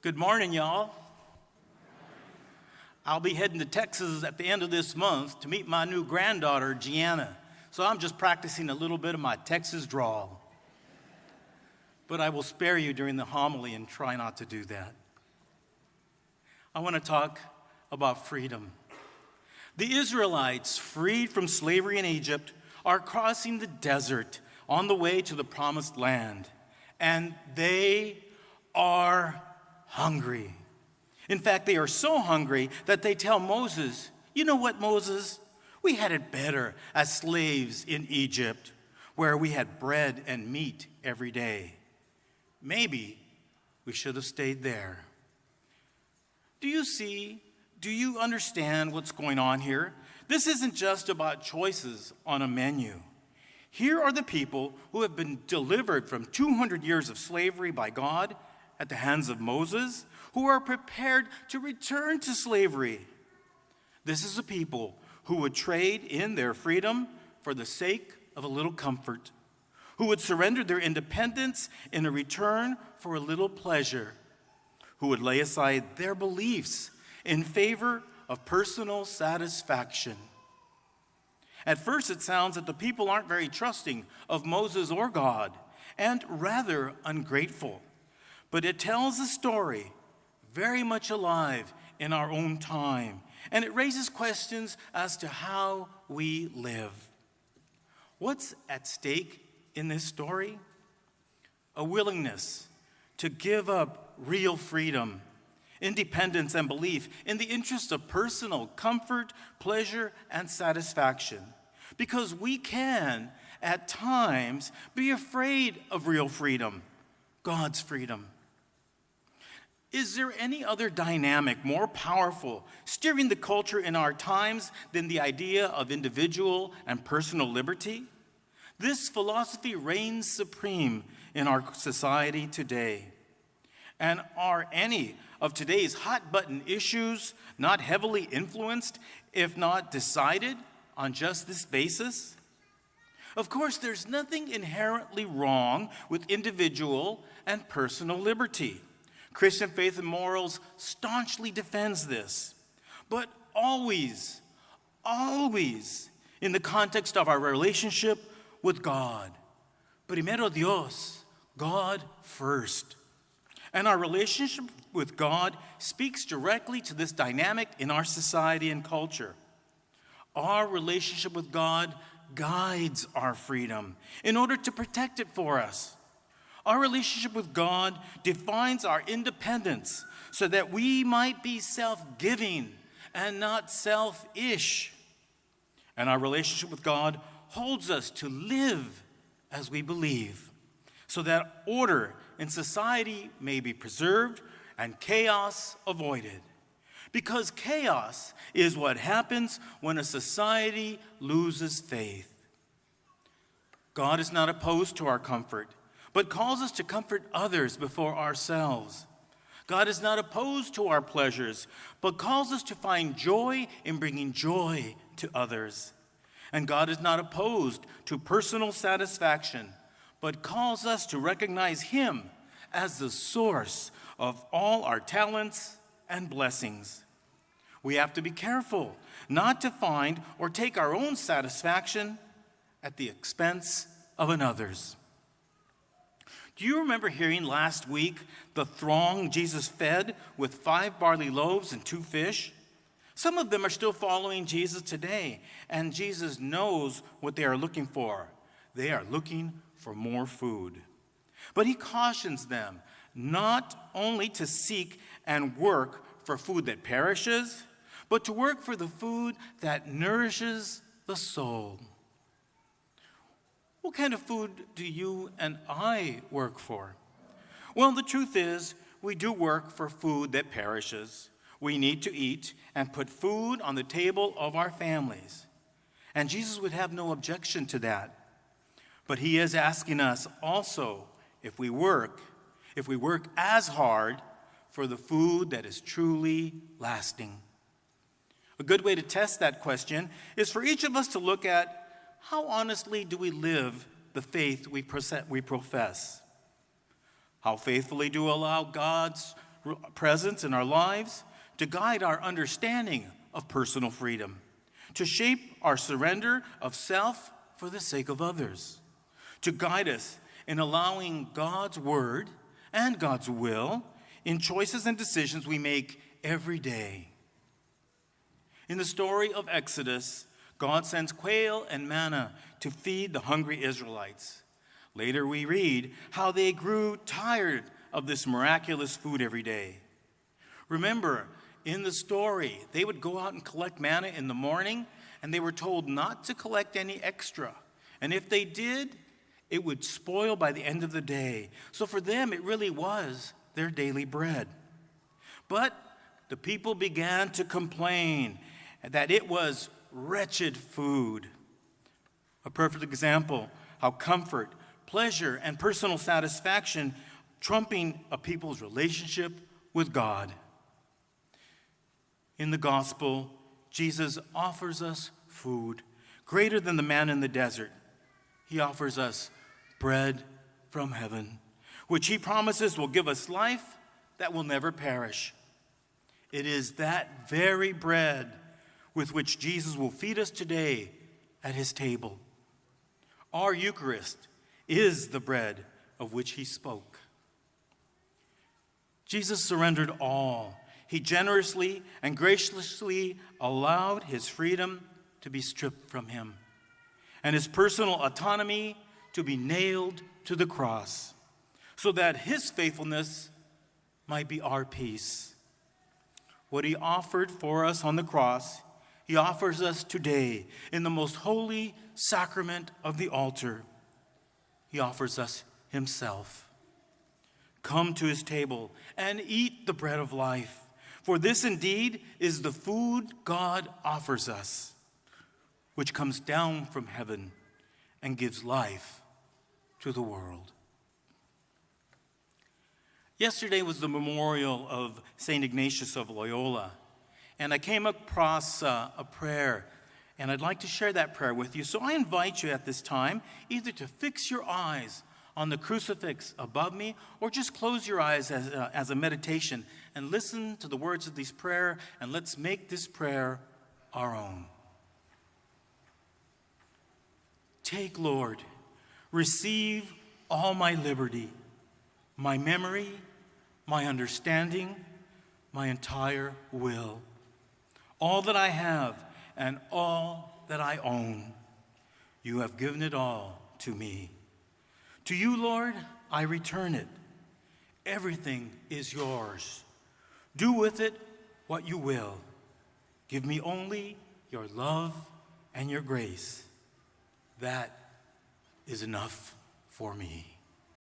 Good morning, y'all. I'll be heading to Texas at the end of this month to meet my new granddaughter, Gianna. So I'm just practicing a little bit of my Texas drawl. But I will spare you during the homily and try not to do that. I want to talk about freedom. The Israelites, freed from slavery in Egypt, are crossing the desert on the way to the promised land. And they are hungry. In fact, they are so hungry that they tell Moses, "You know what, Moses? We had it better as slaves in Egypt, where we had bread and meat every day. Maybe we should have stayed there." Do you understand what's going on here? This isn't just about choices on a menu. Here are the people who have been delivered from 200 years of slavery by God at the hands of Moses, who are prepared to return to slavery. This is a people who would trade in their freedom for the sake of a little comfort, who would surrender their independence in a return for a little pleasure, who would lay aside their beliefs in favor of personal satisfaction. At first, it sounds that the people aren't very trusting of Moses or God, and rather ungrateful. But it tells a story very much alive in our own time, and it raises questions as to how we live. What's at stake in this story? A willingness to give up real freedom, independence, and belief in the interest of personal comfort, pleasure, and satisfaction. Because we can, at times, be afraid of real freedom, God's freedom. Is there any other dynamic more powerful steering the culture in our times than the idea of individual and personal liberty? This philosophy reigns supreme in our society today. And are any of today's hot-button issues not heavily influenced, if not decided, on just this basis? Of course, there's nothing inherently wrong with individual and personal liberty. Christian Faith and Morals staunchly defends this. But always in the context of our relationship with God. Primero Dios, God first. And our relationship with God speaks directly to this dynamic in our society and culture. Our relationship with God guides our freedom in order to protect it for us. Our relationship with God defines our independence so that we might be self-giving and not selfish. And our relationship with God holds us to live as we believe, so that order in society may be preserved and chaos avoided. Because chaos is what happens when a society loses faith. God is not opposed to our comfort, but calls us to comfort others before ourselves. God is not opposed to our pleasures, but calls us to find joy in bringing joy to others. And God is not opposed to personal satisfaction, but calls us to recognize Him as the source of all our talents and blessings. We have to be careful not to find or take our own satisfaction at the expense of another's. Do you remember hearing last week the throng Jesus fed with 5 barley loaves and 2 fish? Some of them are still following Jesus today, and Jesus knows what they are looking for. They are looking for more food. But He cautions them not only to seek and work for food that perishes, but to work for the food that nourishes the soul. What kind of food do you and I work for? Well, the truth is, we do work for food that perishes. We need to eat and put food on the table of our families. And Jesus would have no objection to that. But He is asking us also, if we work as hard for the food that is truly lasting. A good way to test that question is for each of us to look at how honestly do we live the faith we profess? How faithfully do we allow God's presence in our lives, to guide our understanding of personal freedom, to shape our surrender of self for the sake of others, to guide us in allowing God's word and God's will in choices and decisions we make every day. In the story of Exodus, God sends quail and manna to feed the hungry Israelites. Later we read how they grew tired of this miraculous food every day. Remember, in the story, they would go out and collect manna in the morning, and they were told not to collect any extra. And if they did, it would spoil by the end of the day. So for them, it really was their daily bread. But the people began to complain that it was wretched food. A perfect example how comfort, pleasure, and personal satisfaction trumping a people's relationship with God. In the gospel, Jesus offers us food greater than the man in the desert. He offers us bread from heaven, which he promises will give us life that will never perish. It is that very bread with which Jesus will feed us today at his table. Our Eucharist is the bread of which he spoke. Jesus surrendered all. He generously and graciously allowed his freedom to be stripped from him and his personal autonomy to be nailed to the cross so that his faithfulness might be our peace. What he offered for us on the cross, he offers us today in the most holy sacrament of the altar. He offers us himself. Come to his table and eat the bread of life, for this indeed is the food God offers us, which comes down from heaven and gives life to the world. Yesterday was the memorial of St. Ignatius of Loyola, and I came across a prayer, and I'd like to share that prayer with you. So I invite you at this time either to fix your eyes on the crucifix above me, or just close your eyes as a meditation and listen to the words of this prayer, and let's make this prayer our own. Take, Lord, receive all my liberty, my memory, my understanding, my entire will, all that I have and all that I own. You have given it all to me. To you, Lord, I return it. Everything is yours. Do with it what you will. Give me only your love and your grace. That is enough for me.